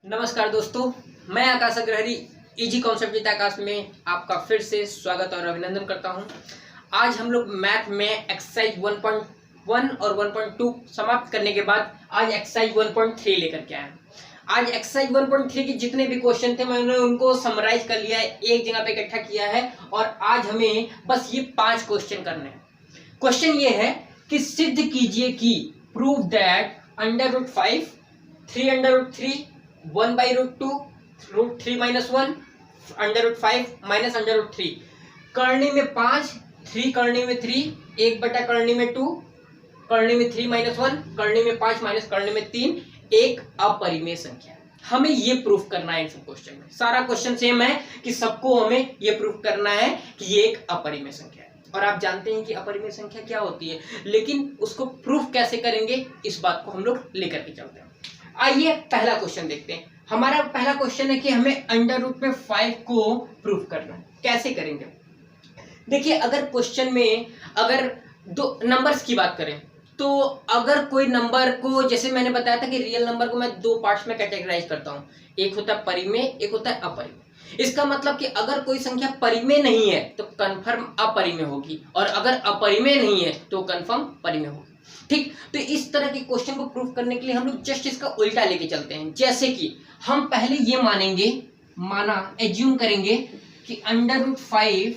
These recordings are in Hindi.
नमस्कार दोस्तों, मैं आकाश अग्रहरी इजी कॉन्सेप्ट विद आकाश में आपका फिर से स्वागत और अभिनंदन करता हूं। आज हम लोग मैथ में एक्सरसाइज 1.1 और 1.2 समाप्त करने के बाद आज एक्सरसाइज 1.3 लेकर के आए। आज एक्सरसाइज 1.3 के जितने भी क्वेश्चन थे मैंने उनको समराइज कर लिया है, एक जगह पे इकट्ठा किया है और आज हमें बस ये 5 क्वेश्चन करने हैं। क्वेश्चन ये है कि सिद्ध कीजिए कि प्रूव दैट √5 3√3 1/√2 √3 - 1 √5 - √3 करने में 5 3 करने में 3 1/, करने में 2 करने में 3 - 1 करने में 5 माइनस करने में 3 एक अपरिमेय संख्या है। हमें ये प्रूफ करना है। इन सब क्वेश्चन में सारा क्वेश्चन सेम है कि सबको हमें ये प्रूफ करना है कि ये एक अपरिमेय संख्या है। और आप जानते हैं कि अपरिमेय संख्या क्या होती है, लेकिन उसको प्रूफ कैसे करेंगे इस बात को हम लोग लेकर के चलते हैं। आइए पहला क्वेश्चन देखते हैं। हमारा पहला क्वेश्चन है कि हमें √5 को प्रूफ करना है। कैसे करेंगे? देखिए, अगर क्वेश्चन में अगर दो नंबर्स की बात करें तो अगर कोई नंबर को, जैसे मैंने बताया था कि रियल नंबर को मैं 2 पार्ट्स में कैटेगराइज करता हूं, एक होता है परिमेय, एक होता है अपरिमेय। इसका मतलब कि अगर कोई संख्या परिमेय नहीं है तो कंफर्म अपरिमेय होगी और अगर अपरिमेय नहीं है तो कंफर्म परिमेय होगी। ठीक, तो इस तरह के क्वेश्चन को प्रूफ करने के लिए हम लोग जस्ट इसका उल्टा लेके चलते हैं। जैसे कि हम पहले ये एज्यूम करेंगे कि √5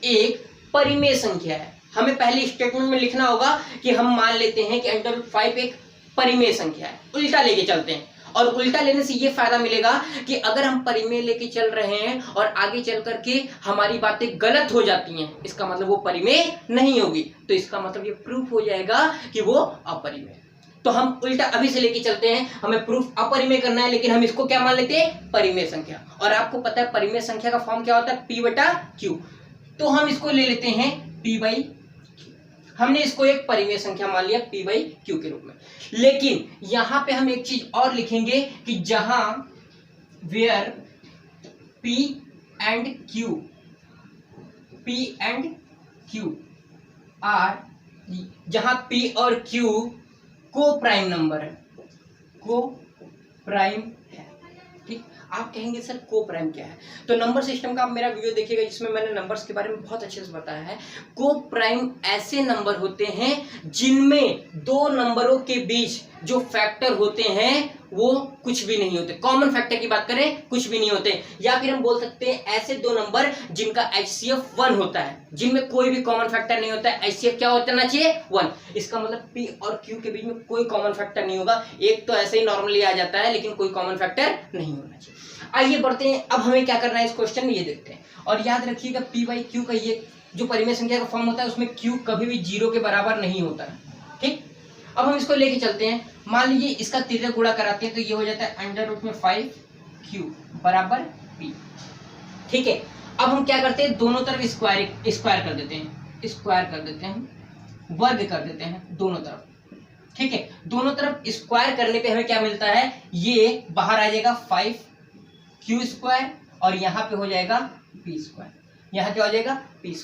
एक परिमेय संख्या है। हमें पहले स्टेटमेंट में लिखना होगा कि हम मान लेते हैं कि √5 एक परिमेय संख्या है। उल्टा लेके चलते हैं और उल्टा लेने से ये फायदा मिलेगा कि अगर हम परिमेय लेके चल रहे हैं और आगे चल करके हमारी बातें गलत हो जाती हैं, इसका मतलब वो परिमेय नहीं होगी, तो इसका मतलब ये प्रूफ हो जाएगा कि वो अपरिमेय। तो हम उल्टा अभी से लेके चलते हैं। हमें प्रूफ अपरिमेय करना है, लेकिन हम इसको क्या मान लेते हैं? परिमेय संख्या। और आपको पता है परिमेय संख्या का फॉर्म क्या होता है? P/Q। तो हम इसको ले लेते हैं P/Q। हमने इसको एक परिमेय संख्या मान लिया P/Q के रूप में। लेकिन यहां पे हम एक चीज और लिखेंगे कि जहां where P and Q are, जहां P और Q को प्राइम नंबर है, को प्राइम है। ठीक, आप कहेंगे सर को प्राइम क्या है? तो नंबर सिस्टम का आप मेरा वीडियो देखिएगा जिसमें मैंने नंबर्स के बारे में बहुत अच्छे से बताया है। को प्राइम ऐसे नंबर होते हैं जिनमें दो नंबरों के बीच जो फैक्टर होते हैं वो कुछ भी नहीं होते। कॉमन फैक्टर की बात करें, कुछ भी नहीं होते। या फिर हम बोल सकते हैं ऐसे दो नंबर जिनका HCF 1 होता है, जिनमें कोई भी कॉमन फैक्टर नहीं होता है। HCF क्या होना चाहिए? 1। इसका मतलब P और Q के बीच में कोई कॉमन फैक्टर नहीं होगा। एक तो ऐसे ही नॉर्मली आ जाता है, लेकिन कोई कॉमन फैक्टर नहीं होना चाहिए। आइए बढ़ते हैं। अब हमें क्या करना है इस क्वेश्चन में, ये देखते हैं। और याद रखिएगा P/Q का ये जो परिमेय संख्या का फॉर्म होता है उसमें Q कभी भी 0 के बराबर नहीं होता है। ठीक, अब हम इसको लेके चलते हैं। मान लीजिए इसका तिर्यक गुणा कराते हैं तो ये हो जाता है √5Q बराबर P। ठीक है, अब हम क्या करते हैं? दोनों तरफ स्क्वायर कर देते हैं, वर्ग कर देते हैं दोनों तरफ। ठीक है, दोनों तरफ स्क्वायर करने पे हमें क्या मिलता है? ये बाहर आ जाएगा 5Q² और यहाँ पे हो जाएगा P²। यहाँ क्या हो जाएगा? P²।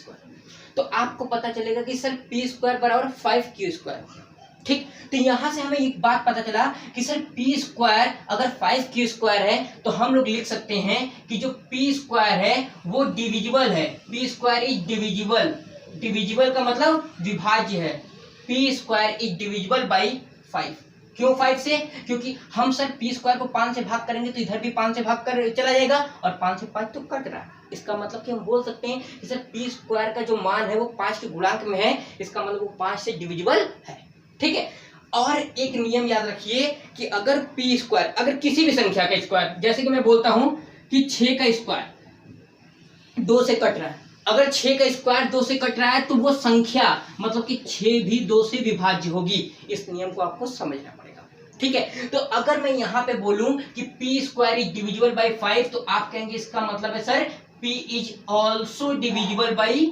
तो आपको पता चलेगा कि सर P² बराबर 5Q²। ठीक, तो यहां से हमें एक बात पता चला कि सर P² अगर 5Q² है तो हम लोग लिख सकते हैं कि जो P² है वो डिविजिबल है। P² is divisible. डिविजिबल का मतलब विभाज्य है। P² is divisible by 5। क्यों 5 से? क्योंकि हम सर P² को 5 से भाग करेंगे तो इधर भी 5 से भाग कर चला जाएगा और 5 से 5 तो कट रहा है। इसका मतलब कि हम बोल सकते हैं कि सर P² का जो मान है वो 5 के गुणांक में है। इसका मतलब वो 5 से डिविजिबल है। ठीक है, और एक नियम याद रखिए कि अगर P², अगर किसी भी संख्या का स्क्वायर, जैसे कि मैं बोलता हूं कि 6 का स्क्वायर 2 से कट रहा है, अगर 6 का स्क्वायर 2 से कट रहा है तो वो संख्या मतलब कि 6 भी 2 से विभाज्य होगी। इस नियम को आपको समझना पड़ेगा। ठीक है, तो अगर मैं यहाँ पे बोलूं कि P² इज डिविजिबल बाई 5 तो आप कहेंगे इसका मतलब है sir P is also divisible by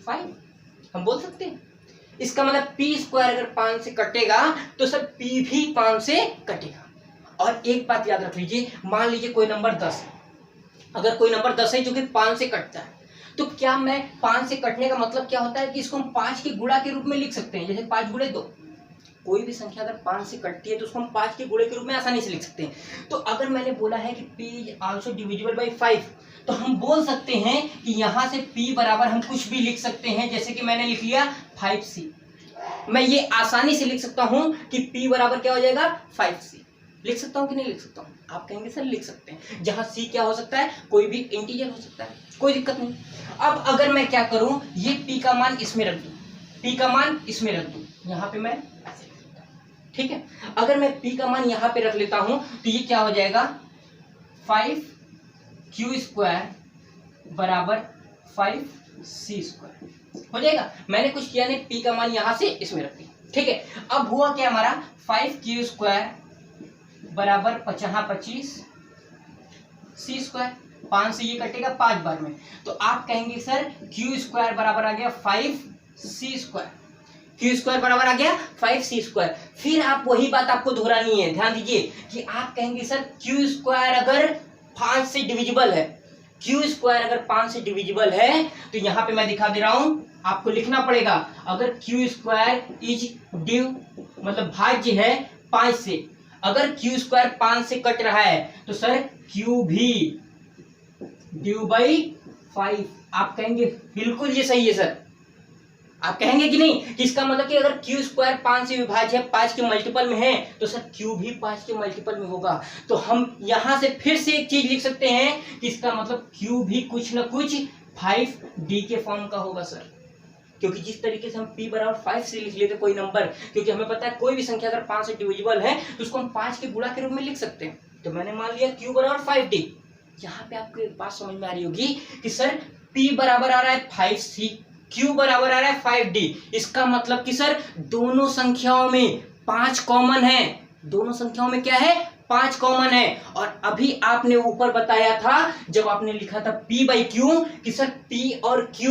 5। हम बोल सकते हैं इसका मतलब P² अगर 5 से कटेगा तो सर P भी 5 से कटेगा। और एक बात याद रख लीजिए, मान लीजिए कोई नंबर 10 है। अगर कोई नंबर 10 है जो कि 5 से कटता है तो क्या मैं 5 से कटने का मतलब क्या होता है कि इसको हम 5 के गुणा के रूप में लिख सकते हैं। जैसे 5 × 2 कोई भी संख्या अगर 5 से कटती है तो उसको हम 5 के गुणे के रूप में आसानी से लिख सकते हैं। तो अगर मैंने बोला है कि p is also divisible by 5, तो हम बोल सकते हैं कि यहाँ से p बराबर हम कुछ भी लिख सकते हैं, जैसे कि मैंने लिख लिया 5c। मैं ये आसानी से लिख सकता हूँ कि p बराबर क्या हो जाएगा 5c। लिख सकता हूँ कि नहीं लिख सकता हूँ? आप कहेंगे सर लिख सकते हैं, जहाँ c क्या हो सकता है, कोई भी इंटीजर हो सकता है, कोई दिक्कत नहीं। अब अगर मैं क्या करूँ, ये p का मान इसमें रख दूँ, p का मान इसमें रख दूँ, यहाँ पे मैं ऐसे लिख देता हूँ, ठीक है। अगर मैं p का मान यहाँ पे रख लेता हूँ तो ये क्या हो जाएगा 5q² बराबर 5c² हो जाएगा। मैंने कुछ किया नहीं, p का मान यहाँ से इसमें रख दिया, ठीक है। अब हुआ क्या हमारा 5q² बराबर 25 c², 5 से ये कटेगा 5 बार में, तो आप कहेंगे सर q² बराबर आ गया 5c², q² बराबर आ गया 5c²। फिर आप वही बात आपको दोहरानी है, ध्यान दीजिए कि आप कहेंगे सर q² अगर 5 से डिविजिबल है, q² अगर 5 से डिविजिबल है तो यहाँ पे मैं दिखा दे रहा हूँ, आपको लिखना पड़ेगा। अगर q² इज डिव मतलब भाज्य है 5 से, अगर q² 5 से कट रहा है तो सर q भी डिव बाई 5। आप कहेंगे बिल्कुल ये सही है सर, आप कहेंगे कि नहीं कि इसका मतलब कि अगर q² 5 से विभाज्य है, 5 के मल्टीपल में है, तो सर q भी 5 के मल्टीपल में होगा। तो हम यहाँ से फिर से एक चीज लिख सकते हैं कि इसका मतलब q भी कुछ ना कुछ 5d के फॉर्म का होगा सर, क्योंकि जिस तरीके से हम p बराबर 5 से लिख लेते कोई नंबर, क्योंकि हमें पता है कोई भी संख्या अगर 5 से डिविजिबल है तो उसको हम 5 के गुणा के रूप में लिख सकते हैं। तो मैंने मान लिया q बराबर 5d। यहाँ पे आपको एक बात समझ में आ रही होगी कि सर p बराबर आ रहा है 5c, q बराबर आ रहा है 5d। इसका मतलब कि सर दोनों संख्याओं में 5 कॉमन है, दोनों संख्याओं में क्या है 5 कॉमन है। और अभी आपने ऊपर बताया था जब आपने लिखा था p बाई q कि सर p और q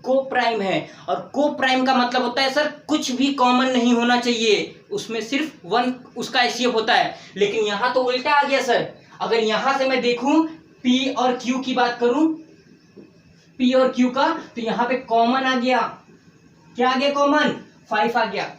को प्राइम है, और को प्राइम का मतलब होता है सर कुछ भी कॉमन नहीं होना चाहिए, उसमें सिर्फ 1 उसका एचसीएफ होता है। लेकिन यहाँ तो उल्टा आ गया सर, अगर यहाँ से मैं देखूं p और q की बात करूं, p और q का, तो यहाँ पे कॉमन आ गया, क्या आ गया कॉमन 5 आ गया।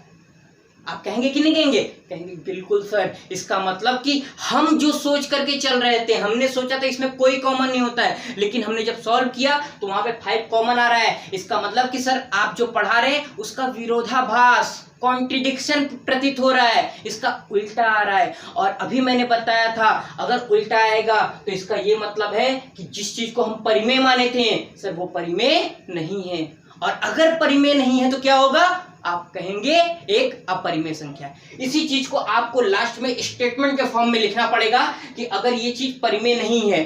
आप कहेंगे कि नहीं कहेंगे? कहेंगे बिल्कुल सर, इसका मतलब कि हम जो सोच करके चल रहे थे, हमने सोचा था इसमें कोई कॉमन नहीं होता है, लेकिन हमने जब सॉल्व किया तो वहां पे 5 कॉमन आ रहा है। इसका मतलब कि सर आप जो पढ़ा रहे हैं उसका विरोधाभास, कॉन्ट्रिडिक्शन प्रतीत हो रहा है, इसका उल्टा आ रहा है। और अभी मैंने बताया था अगर उल्टा आएगा तो इसका ये मतलब है कि जिस चीज को हम परिमेय माने थे सर वो परिमेय नहीं है, और अगर परिमेय नहीं है तो क्या होगा, आप कहेंगे एक अपरिमेय संख्या। इसी चीज को आपको लास्ट में स्टेटमेंट के फॉर्म में लिखना पड़ेगा कि अगर ये चीज परिमेय नहीं है,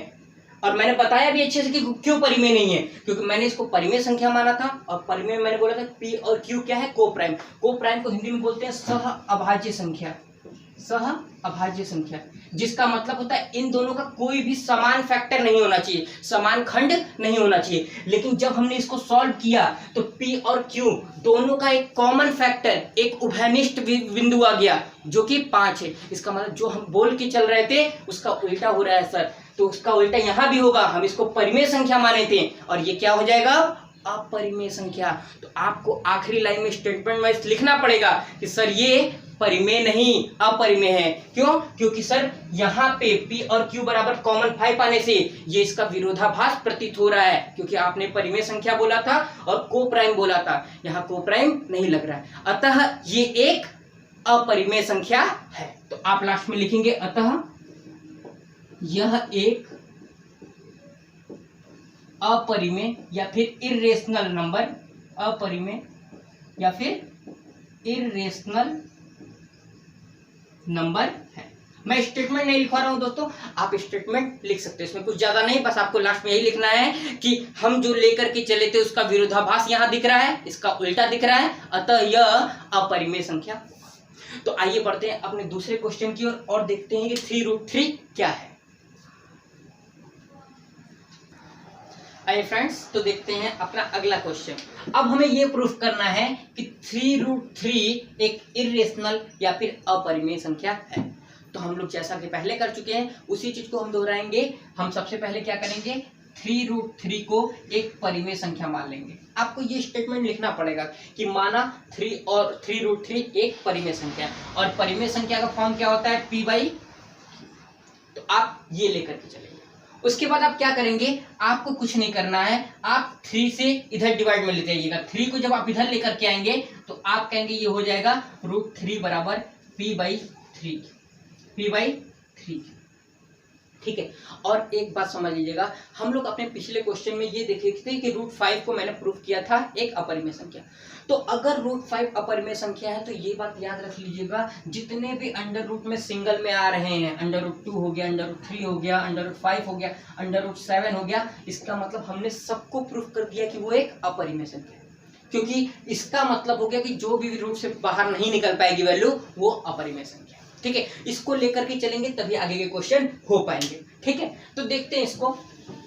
और मैंने बताया भी अच्छे से कि क्यों परिमेय नहीं है, क्योंकि मैंने इसको परिमेय संख्या माना था, और परिमेय मैंने बोला था p और q क्या है को प्राइम। को प्राइम को हिंदी में बोलते हैं सह अभाज्य संख्या, सह अभाज्य संख्या, जिसका मतलब होता है इन दोनों का कोई भी समान फैक्टर नहीं होना चाहिए, समान खंड नहीं होना चाहिए। लेकिन जब हमने इसको सॉल्व किया तो p और q दोनों का एक कॉमन फैक्टर, एक उभयनिष्ठ बिंदु आ गया जो कि 5 है। इसका मतलब जो हम बोल के चल रहे थे उसका उल्टा हो रहा है सर, तो उसका उल्टा यहाँ भी होगा। हम इसको परिमेय संख्या माने थे और ये क्या हो जाएगा अपरिमेय संख्या। तो आपको आखिरी लाइन में स्टेटमेंट में लिखना पड़ेगा कि सर ये परिमेय नहीं अपरिमेय है। क्यों? क्योंकि सर यहाँ पे p और q बराबर कॉमन 5 आने से ये इसका विरोधाभास प्रतीत हो रहा है, क्योंकि आपने परिमेय संख्या बोला था और को प्राइम बोला था, यहाँ को प्राइम नहीं लग रहा है, अतः ये एक अपरिमेय संख्या है। तो आप लास्ट में लिखेंगे अतः यह एक अपरिमेय या फिर इर्रेशनल नंबर, अपरिमेय या फिर इर्रेशनल नंबर है। मैं स्टेटमेंट नहीं लिखवा रहा हूं दोस्तों, आप स्टेटमेंट लिख सकते हैं, इसमें कुछ ज्यादा नहीं, बस आपको लास्ट में यही लिखना है कि हम जो लेकर के चले थे उसका विरोधाभास यहाँ दिख रहा है, इसका उल्टा दिख रहा है, अतः यह अपरिमेय संख्या। तो आइए बढ़ते हैं अपने दूसरे क्वेश्चन की ओर और देखते हैं कि 3√3 क्या है। आइए फ्रेंड्स, तो देखते हैं अपना अगला क्वेश्चन। अब हमें यह प्रूफ करना है कि 3√3 एक इर्रेशनल या फिर अपरिमेय संख्या है। तो हम लोग जैसा कि पहले कर चुके हैं उसी चीज को हम दोहराएंगे। हम सबसे पहले क्या करेंगे, 3√3 को एक परिमेय संख्या मान लेंगे। आपको ये स्टेटमेंट लिखना पड़ेगा कि माना 3 और 3√3 एक परिमेय संख्या है और परिमेय संख्या का फॉर्म क्या होता है p/, तो आप ये लेकर के चलेंगे। उसके बाद आप क्या करेंगे, आपको कुछ नहीं करना है, आप 3 से इधर डिवाइड में ले जाइएगा। 3 को जब आप इधर लेकर के आएंगे तो आप कहेंगे ये हो जाएगा √3 बराबर p/3, ठीक है। और एक बात समझ लीजिएगा, हम लोग अपने पिछले क्वेश्चन में ये देखे थे कि √5 को मैंने प्रूफ किया था एक अपरिमेय संख्या। तो अगर √5 अपरिमेय संख्या है तो ये बात याद रख लीजिएगा, जितने भी अंडर रूट में सिंगल में आ रहे हैं, √2 हो गया, √3 हो गया, √5 हो गया, √7 हो गया, इसका मतलब हमने सबको प्रूफ कर दिया कि वो एक अपरिमेय संख्या है, क्योंकि इसका मतलब हो गया कि जो भी रूट से बाहर नहीं निकल पाएगी वैल्यू वो अपरिमेय संख्या, ठीक है। इसको लेकर के चलेंगे तभी आगे के क्वेश्चन हो पाएंगे, ठीक है। तो देखते हैं इसको,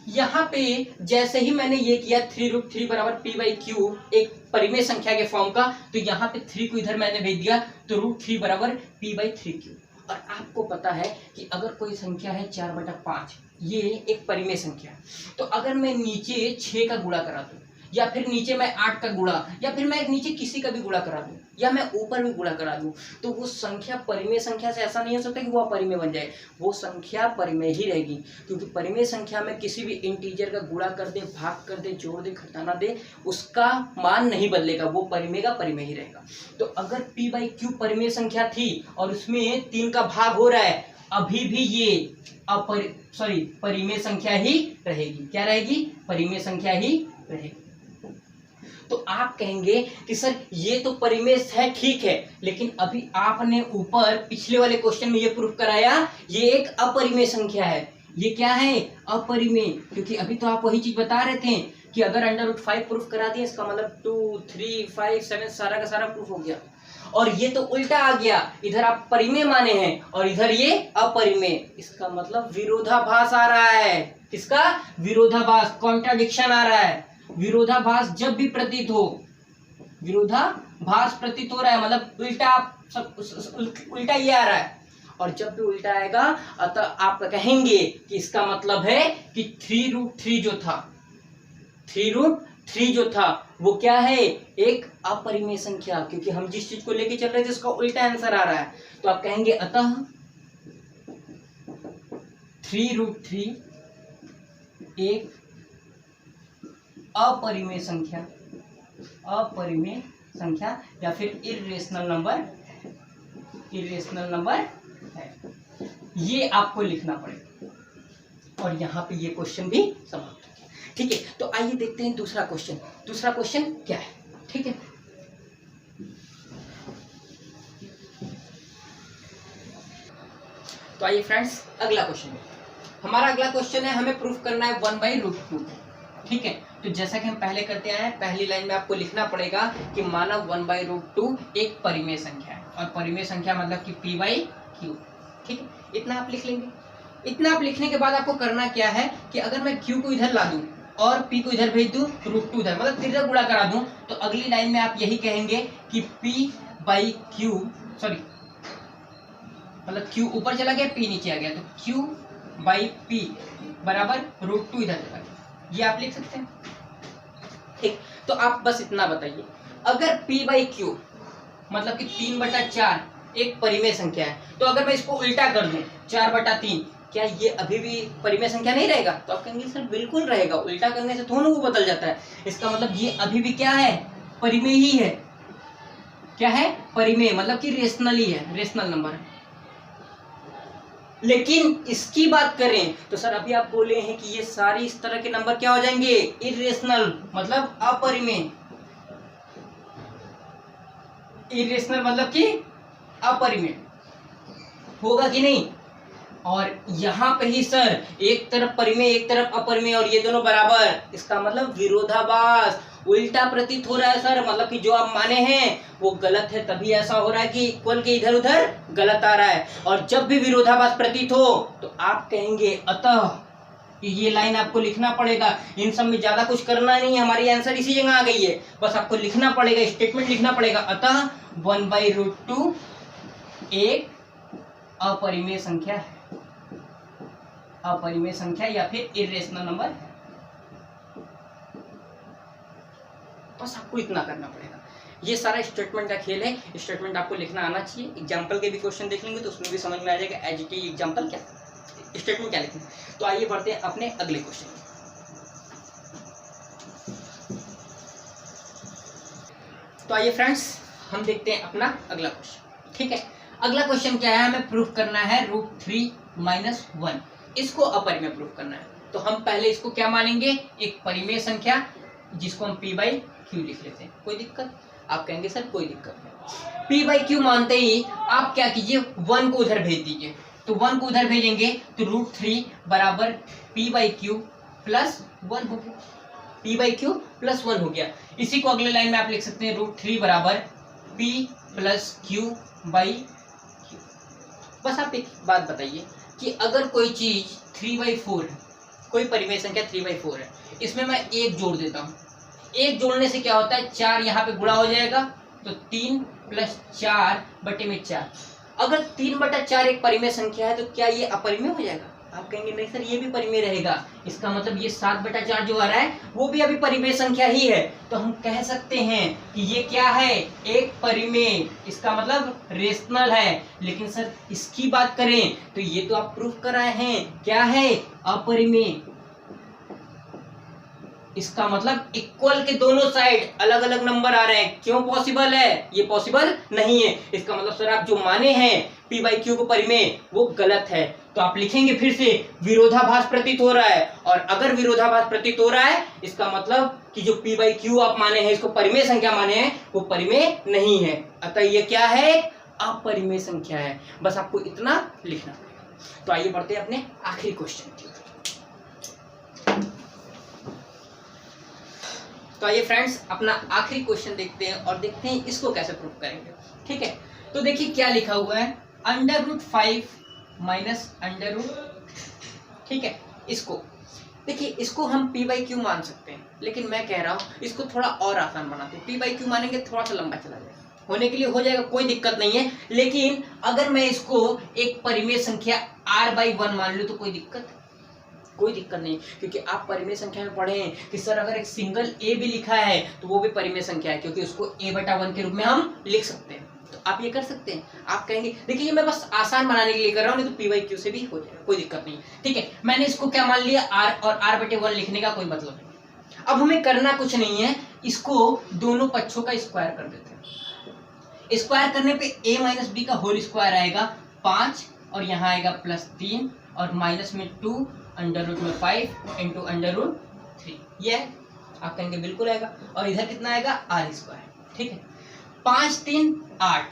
यहाँ पे जैसे ही मैंने ये किया 3√3 बराबर p/q एक परिमेय संख्या के फॉर्म का, तो यहाँ पे 3 को इधर मैंने भेज दिया तो √3 बराबर p/3q। और आपको पता है कि अगर कोई संख्या है 4/5, ये एक परिमेय संख्या है, तो अगर मैं नीचे 6 का गुणा करा दूं या फिर नीचे मैं 8 का गुणा या फिर मैं नीचे किसी का भी गुणा करा दूं या मैं ऊपर भी गुणा करा दूं, तो वो संख्या परिमेय संख्या से ऐसा नहीं हो सकता कि वो अपरिमेय बन जाए, वो संख्या परिमेय ही रहेगी, क्योंकि परिमेय संख्या में किसी भी इंटीजर का गुणा कर दे, भाग कर दे, जोड़ दे, घटाना दे, उसका मान नहीं बदलेगा, वो परिमेय का परिमेय ही रहेगा। तो अगर p/q परिमेय संख्या थी और उसमें 3 का भाग हो रहा है, अभी भी ये परिमेय संख्या ही रहेगी। क्या रहेगी? परिमेय संख्या ही रहेगी। तो आप कहेंगे कि सर ये तो परिमेय है, ठीक है, लेकिन अभी आपने ऊपर पिछले वाले क्वेश्चन में ये प्रूफ कराया ये एक अपरिमेय संख्या है। ये क्या है? अपरिमेय। क्योंकि अभी तो आप वही चीज बता रहे थे कि अगर √5 प्रूफ करा दिए, इसका मतलब 2, 3, 5, 7 सारा का सारा प्रूफ हो गया। और ये तो उल्टा आ गया, इधर आप परिमेय माने हैं और इधर ये अपरिमेय, इसका मतलब विरोधाभास आ रहा है। किसका? विरोधाभास, कॉन्ट्राडिक्शन आ रहा है। विरोधाभास जब भी प्रतीत हो, विरोधाभास प्रतीत हो रहा है मतलब उल्टा ये आ रहा है, और जब भी उल्टा आएगा अतः आप कहेंगे कि इसका मतलब है कि 3√3 जो था वो क्या है? एक अपरिमेय संख्या, क्योंकि हम जिस चीज को लेके चल रहे थे उसका उल्टा आंसर आ रहा है। तो आप कहेंगे अतः 3√3 एक अपरिमेय संख्या या फिर इर्रेशनल नंबर है। ये आपको लिखना पड़ेगा और यहाँ पे ये क्वेश्चन भी समाप्त हो गया, ठीक है। तो आइए देखते हैं दूसरा क्वेश्चन क्या है, ठीक है। तो आइए फ्रेंड्स, अगला क्वेश्चन हमारा है, हमें प्रूफ करना है 1/√2, ठीक है। तो जैसा कि हम पहले करते आए हैं, पहली लाइन में आपको लिखना पड़ेगा कि माना 1/√2 एक परिमेय संख्या है, और परिमेय संख्या मतलब कि p/q, ठीक है। इतना आप लिख लेंगे। इतना आप लिखने के बाद आपको करना क्या है कि अगर मैं q को इधर ला दूं और p को इधर भेज दूं, √2 इधर, मतलब इधर गुणा करा दूं, तो अगली लाइन में आप यही कहेंगे कि p/q, मतलब q ऊपर चला गया, p नीचे आ गया, तो q/p बराबर √2 इधर चला गया। ये आप लिख सकते हैं, ठीक। तो आप बस इतना बताइए, अगर p/q मतलब कि 3/4 एक परिमेय संख्या है, तो अगर मैं इसको उल्टा कर दूं 4/3, क्या ये अभी भी परिमेय संख्या नहीं रहेगा? तो आप कहेंगे सर बिल्कुल रहेगा, उल्टा करने से थोड़ा वो बदल जाता है। इसका मतलब ये अभी भी क्या है? परिमेय ही है। क्या है? परिमेय, मतलब कि रेशनल ही है, रेशनल नंबर है। लेकिन इसकी बात करें तो सर अभी आप बोले हैं कि ये सारी इस तरह के नंबर क्या हो जाएंगे? इर्रेशनल, मतलब अपरिमेय। इर्रेशनल मतलब कि अपरिमेय होगा कि नहीं? और यहाँ पे ही सर एक तरफ परिमेय एक तरफ अपरिमेय और ये दोनों बराबर, इसका मतलब विरोधाभास, उल्टा प्रतीत हो रहा है सर, मतलब कि जो आप माने हैं वो गलत है, तभी ऐसा हो रहा है कि इक्वल के इधर उधर गलत आ रहा है। और जब भी विरोधाभास प्रतीत हो तो आप कहेंगे अतः, ये लाइन आपको लिखना पड़ेगा। इन सब में ज्यादा कुछ करना नहीं है, हमारी आंसर इसी जगह आ गई है, बस आपको लिखना पड़ेगा, स्टेटमेंट लिखना पड़ेगा। अतः 1/√2 एक अपरिमेय संख्या है, अपरिमेय संख्या या फिर इर्रेशनल नंबर बस आपको इतना करना पड़ेगा। ये सारा स्टेटमेंट का खेल है। स्टेटमेंट आपको लिखना आना चाहिए। एग्जाम्पल के भी क्वेश्चन देख लेंगे तो उसमें भी समझ में आ जाएगा एडजेक्टिव एग्जाम्पल क्या, स्टेटमेंट क्या लिखना। तो आइए बढ़ते हैं अपने अगले क्वेश्चन। तो आइए फ्रेंड्स हम देखते हैं अपना अगला क्वेश्चन। ठीक है, अगला क्वेश्चन क्या है, हमें प्रूफ करना है √3 - 1। इसको अपरिमेय प्रूफ करना है। तो हम पहले इसको क्या मानेंगे, एक परिमेय संख्या जिसको हम p/q लिख लेते हैं। कोई दिक्कत? आप कहेंगे सर कोई दिक्कत नहीं। p/q मानते ही आप क्या कीजिए, 1 को उधर भेज दीजिए। तो 1 को उधर भेजेंगे तो √3 बराबर p/q + 1 हो गया। p/q + 1 हो गया। इसी को अगले लाइन में आप लिख सकते हैं √3 बराबर p + q/q। बस आप एक बात बताइए कि अगर कोई चीज 3/4 है, कोई परिमेय संख्या 3/4 है, इसमें मैं 1 जोड़ देता हूँ। 1 जोड़ने से क्या होता है, 4 यहाँ पे गुणा हो जाएगा तो 3 + 4/4। अगर 3/4 एक परिमेय संख्या है तो क्या ये अपरिमेय हो जाएगा? आप कहेंगे नहीं सर ये भी परिमेय रहेगा। इसका मतलब ये 7/4 जो आ रहा है वो भी अभी परिमेय संख्या ही है। तो हम कह सकते हैं कि ये क्या है, एक परिमेय। इसका मतलब रेशनल है। लेकिन सर इसकी बात करें तो ये तो आप प्रूफ कराए हैं, क्या है, अपरिमेय। इसका मतलब इक्वल के दोनों साइड अलग अलग नंबर आ रहे हैं। क्यों पॉसिबल है? ये पॉसिबल नहीं है। इसका मतलब सर आप जो माने हैं p/q को परिमेय वो गलत है। तो आप लिखेंगे फिर से विरोधाभास प्रतीत हो रहा है। और अगर विरोधाभास प्रतीत हो रहा है इसका मतलब कि जो p/q आप माने हैं, इसको परिमेय संख्या माने हैं, वो परिमेय नहीं है। अतः ये क्या है, अपरिमेय संख्या है। बस आपको इतना लिखना पड़ेगा। तो आइए बढ़ते हैं अपने आखिरी क्वेश्चन की। तो आइए फ्रेंड्स अपना आखिरी क्वेश्चन देखते हैं और देखते हैं इसको कैसे प्रूफ करेंगे। ठीक है, तो देखिए क्या लिखा हुआ है, √5 - ठीक है, इसको देखिए, इसको हम p/q मान सकते हैं। लेकिन मैं कह रहा हूं इसको थोड़ा और आसान बनाते हैं। p/q मानेंगे थोड़ा सा लंबा चला जाएगा, होने के लिए हो जाएगा, कोई दिक्कत नहीं है। लेकिन अगर मैं इसको एक परिमेय संख्या r/1 मान लूं तो कोई दिक्कत नहीं, क्योंकि आप परिमेय संख्या में पढ़े हैं कि सर अगर एक सिंगल a भी लिखा है तो वो भी परिमेय संख्या है, क्योंकि उसको a/1 के रूप में हम लिख सकते हैं। तो आप ये कर सकते हैं। आप कहेंगे देखिए ये मैं बस आसान बनाने के लिए कर रहा हूँ, नहीं तो p/q से भी हो जाएगा, कोई दिक्कत नहीं। ठीक है, मैंने इसको क्या मान लिया, r, और r/1 लिखने का कोई मतलब नहीं। अब हमें करना कुछ नहीं है, इसको दोनों पक्षों का स्क्वायर कर देते हैं। स्क्वायर करने पे a - b का होल स्क्वायर आएगा 5, और यहाँ आएगा +3, और माइनस में 2 √5 × √3। ये है, आप कहेंगे बिल्कुल आएगा। और इधर कितना आएगा, r²। ठीक है, 5 3 8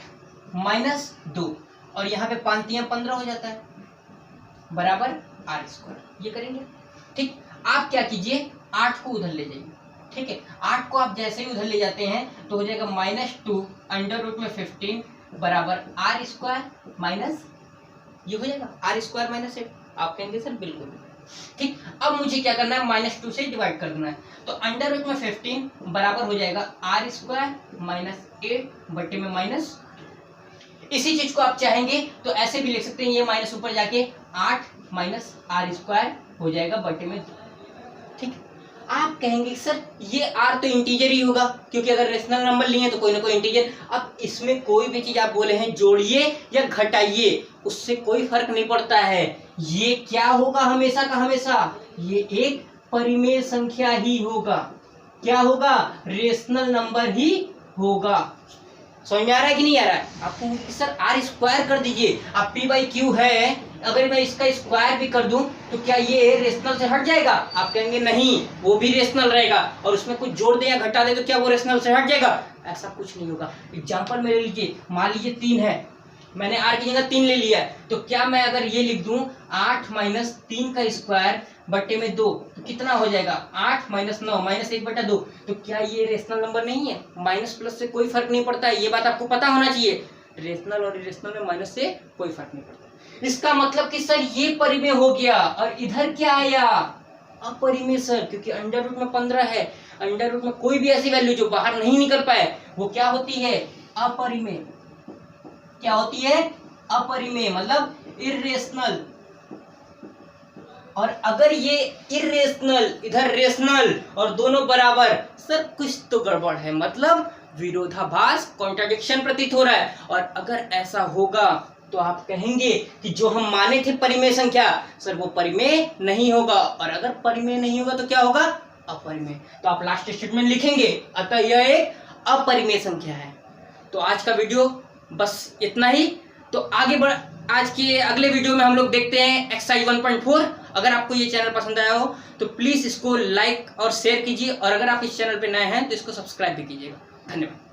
-2, और यहाँ पे 5 3 15 हो जाता है, बराबर r²। ये करेंगे। ठीक, आप क्या कीजिए, 8 को उधर ले जाइए। ठीक है, 8 को आप जैसे ही उधर ले जाते हैं तो हो जाएगा -2 √15 बराबर r², माइनस ये हो जाएगा r² - 8। आप कहेंगे सर बिल्कुल। ठीक, अब मुझे क्या करना है, -2 से डिवाइड कर देना है। तो √15 बराबर हो जाएगा r² - 8 बटे में माइनस। इसी चीज को आप चाहेंगे तो ऐसे भी लिख सकते हैं, ये माइनस ऊपर जाके 8 - r² हो जाएगा बटे में 2। ठीक, आप कहेंगे सर ये r तो इंटीजर ही होगा, क्योंकि अगर रेशनल नंबर लिए तो कोई ना कोई इंटीजर। अब इसमें कोई भी चीज आप बोले हैं जोड़िए या घटाइए, उससे कोई फर्क नहीं पड़ता है। ये क्या होगा, हमेशा का हमेशा ये एक परिमेय संख्या ही होगा। क्या होगा, रेशनल नंबर ही होगा। समझ में आ रहा है कि नहीं आ रहा है? आप कहेंगे कि सर r² कर दीजिए। अब p/q है, अगर मैं इसका स्क्वायर भी कर दूं तो क्या ये रेशनल से हट जाएगा? आप कहेंगे नहीं, वो भी रेशनल रहेगा। और उसमें कुछ जोड़ दे या घटा दे तो क्या वो रेशनल से हट जाएगा? ऐसा कुछ नहीं होगा। एग्जाम्पल में ले लीजिए, मान लीजिए 3 है, मैंने r की जगह 3 ले लिया है, तो क्या मैं अगर ये लिख दूं 8 - 3 का स्क्वायर बटे में 2 तो कितना हो जाएगा, 8 - 9 -1/2। तो क्या ये रेशनल नंबर नहीं है? माइनस प्लस से कोई फर्क नहीं पड़ता है, ये बात आपको पता होना चाहिए। रेशनल और इरेशनल में माइनस से कोई फर्क नहीं पड़ता। इसका मतलब कि सर ये परिमेय हो गया, और इधर क्या आया, अपरिमेय सर, क्योंकि अंडर रूट में 15 है। अंडर रूट में कोई भी ऐसी वैल्यू जो बाहर नहीं निकल पाए वो क्या होती है, अपरिमेय। क्या होती है, अपरिमेय, मतलब इर्रेशनल। और अगर ये इरेशनल इधर रेशनल और दोनों बराबर, सर कुछ तो गड़बड़ है, मतलब विरोधाभास, कॉन्ट्राडिक्शन प्रतीत हो रहा है। और अगर ऐसा होगा तो आप कहेंगे कि जो हम माने थे परिमेय संख्या, सर वो परिमेय नहीं होगा, और अगर परिमेय नहीं होगा तो क्या होगा, अपरिमेय। तो आप लास्ट स्टेटमेंट लिखेंगे, अतः यह एक अपरिमेय संख्या है। तो आज का वीडियो बस इतना ही। तो आज के अगले वीडियो में हम लोग देखते हैं एक्सरसाइज 1.4। अगर आपको ये चैनल पसंद आया हो तो प्लीज़ इसको लाइक और शेयर कीजिए, और अगर आप इस चैनल पे नए हैं तो इसको सब्सक्राइब भी कीजिएगा। धन्यवाद।